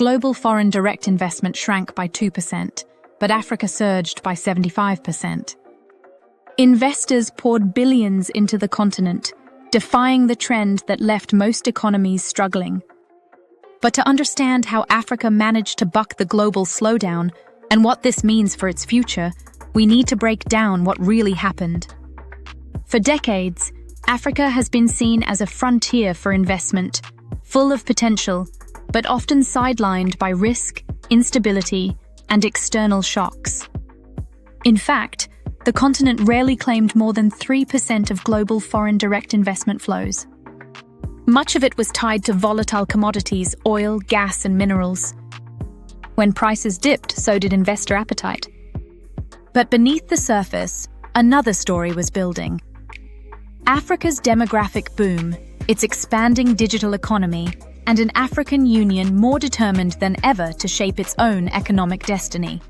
Global foreign direct investment shrank by 2%, but Africa surged by 75%. Investors poured billions into the continent, defying the trend that left most economies struggling. But to understand how Africa managed to buck the global slowdown and what this means for its future, we need to break down what really happened. For decades, Africa has been seen as a frontier for investment, full of potential, but often sidelined by risk, instability, and external shocks. In fact, the continent rarely claimed more than 3% of global foreign direct investment flows. Much of it was tied to volatile commodities, oil, gas, and minerals. When prices dipped, so did investor appetite. But beneath the surface, another story was building. Africa's demographic boom, its expanding digital economy, and an African Union more determined than ever to shape its own economic destiny.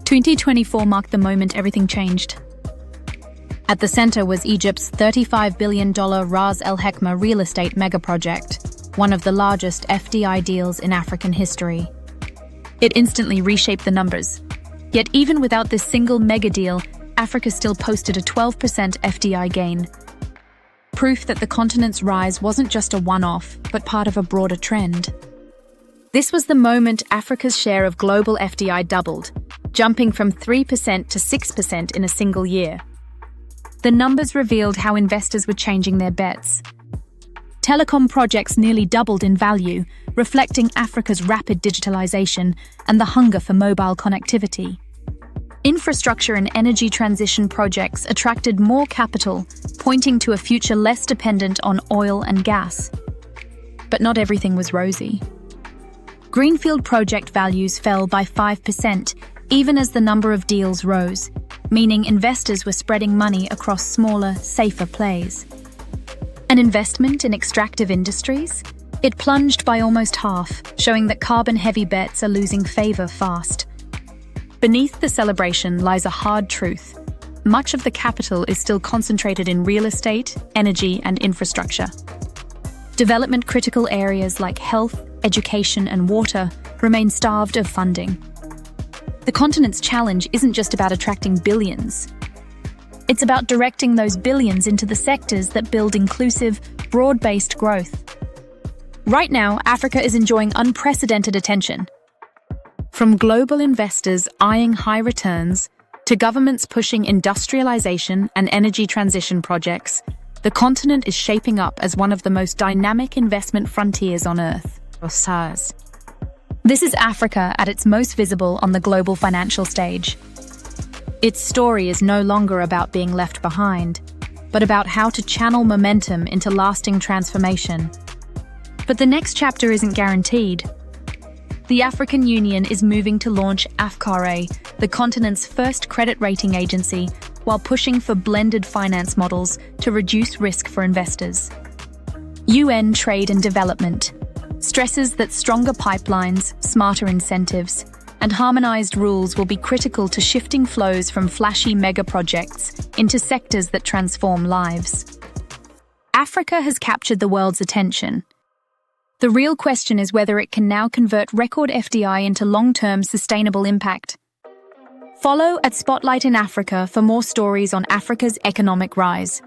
2024 marked the moment everything changed. At the center was Egypt's $35 billion Ras El-Hekma real estate megaproject, one of the largest FDI deals in African history. It instantly reshaped the numbers. Yet even without this single mega deal, Africa still posted a 12% FDI gain. Proof that the continent's rise wasn't just a one-off, but part of a broader trend. This was the moment Africa's share of global FDI doubled, jumping from 3% to 6% in a single year. The numbers revealed how investors were changing their bets. Telecom projects nearly doubled in value, reflecting Africa's rapid digitalization and the hunger for mobile connectivity. Infrastructure and energy transition projects attracted more capital, pointing to a future less dependent on oil and gas. But not everything was rosy. Greenfield project values fell by 5%, even as the number of deals rose, meaning investors were spreading money across smaller, safer plays. An investment in extractive industries? It plunged by almost half, showing that carbon-heavy bets are losing favor fast. Beneath the celebration lies a hard truth. Much of the capital is still concentrated in real estate, energy, and infrastructure. Development-critical areas like health, education, and water remain starved of funding. The continent's challenge isn't just about attracting billions. It's about directing those billions into the sectors that build inclusive, broad-based growth. Right now, Africa is enjoying unprecedented attention. From global investors eyeing high returns to governments pushing industrialization and energy transition projects, the continent is shaping up as one of the most dynamic investment frontiers on Earth. This is Africa at its most visible on the global financial stage. Its story is no longer about being left behind, but about how to channel momentum into lasting transformation. But the next chapter isn't guaranteed. The African Union is moving to launch AFCARE, the continent's first credit rating agency, while pushing for blended finance models to reduce risk for investors. UN Trade and Development stresses that stronger pipelines, smarter incentives, and harmonized rules will be critical to shifting flows from flashy megaprojects into sectors that transform lives. Africa has captured the world's attention. The real question is whether it can now convert record FDI into long-term sustainable impact. Follow at Spotlight in Africa for more stories on Africa's economic rise.